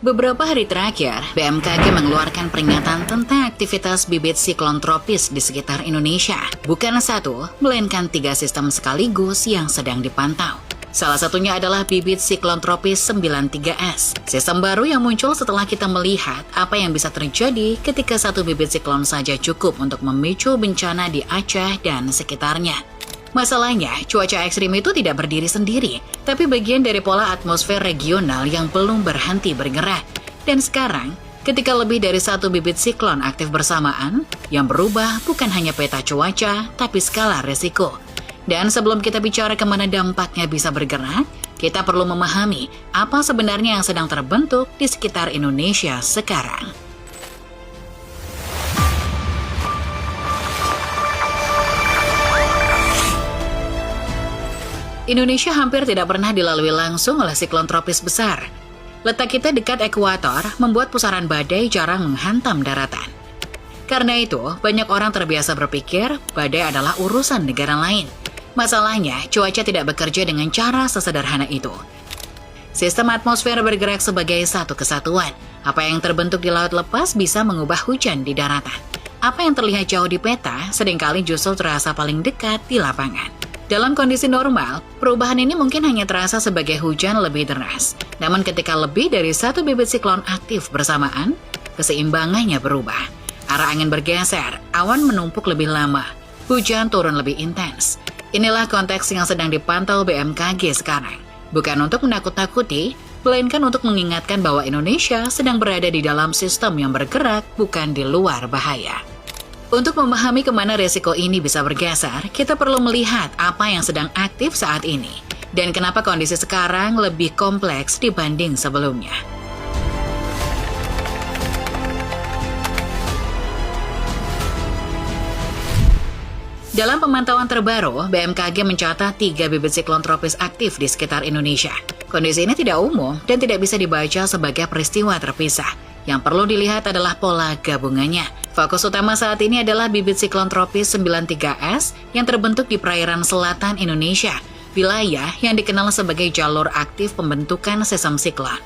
Beberapa hari terakhir, BMKG mengeluarkan peringatan tentang aktivitas bibit siklon tropis di sekitar Indonesia. Bukan satu, melainkan 3 sistem sekaligus yang sedang dipantau. Salah satunya adalah bibit siklon tropis 93S. Sistem baru yang muncul setelah kita melihat apa yang bisa terjadi ketika satu bibit siklon saja cukup untuk memicu bencana di Aceh dan sekitarnya. Masalahnya, cuaca ekstrim itu tidak berdiri sendiri, tapi bagian dari pola atmosfer regional yang belum berhenti bergerak. Dan sekarang, ketika lebih dari satu bibit siklon aktif bersamaan, yang berubah bukan hanya peta cuaca, tapi skala risiko. Dan sebelum kita bicara kemana dampaknya bisa bergerak, kita perlu memahami apa sebenarnya yang sedang terbentuk di sekitar Indonesia sekarang. Indonesia hampir tidak pernah dilalui langsung oleh siklon tropis besar. Letak kita dekat ekuator membuat pusaran badai jarang menghantam daratan. Karena itu, banyak orang terbiasa berpikir badai adalah urusan negara lain. Masalahnya, cuaca tidak bekerja dengan cara sesederhana itu. Sistem atmosfer bergerak sebagai satu kesatuan. Apa yang terbentuk di laut lepas bisa mengubah hujan di daratan. Apa yang terlihat jauh di peta seringkali justru terasa paling dekat di lapangan. Dalam kondisi normal, perubahan ini mungkin hanya terasa sebagai hujan lebih deras. Namun ketika lebih dari satu bibit siklon aktif bersamaan, keseimbangannya berubah. Arah angin bergeser, awan menumpuk lebih lama, hujan turun lebih intens. Inilah konteks yang sedang dipantau BMKG sekarang. Bukan untuk menakut-nakuti, melainkan untuk mengingatkan bahwa Indonesia sedang berada di dalam sistem yang bergerak, bukan di luar bahaya. Untuk memahami kemana resiko ini bisa bergeser, kita perlu melihat apa yang sedang aktif saat ini, dan kenapa kondisi sekarang lebih kompleks dibanding sebelumnya. Dalam pemantauan terbaru, BMKG mencatat 3 bibit siklon tropis aktif di sekitar Indonesia. Kondisi ini tidak umum dan tidak bisa dibaca sebagai peristiwa terpisah. Yang perlu dilihat adalah pola gabungannya. Fokus utama saat ini adalah bibit siklon tropis 93S yang terbentuk di perairan selatan Indonesia, wilayah yang dikenal sebagai jalur aktif pembentukan sistem siklon.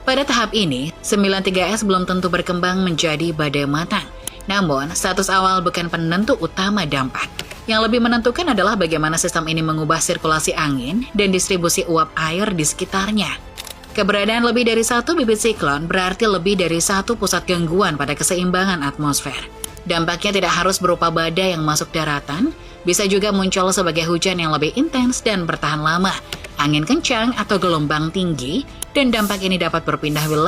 Pada tahap ini, 93S belum tentu berkembang menjadi badai matang. Namun, status awal bukan penentu utama dampak. Yang lebih menentukan adalah bagaimana sistem ini mengubah sirkulasi angin dan distribusi uap air di sekitarnya. Keberadaan lebih dari satu bibit siklon berarti lebih dari satu pusat gangguan pada keseimbangan atmosfer. Dampaknya tidak harus berupa badai yang masuk daratan, bisa juga muncul sebagai hujan yang lebih intens dan bertahan lama, angin kencang atau gelombang tinggi, dan dampak ini dapat berpindah wilayah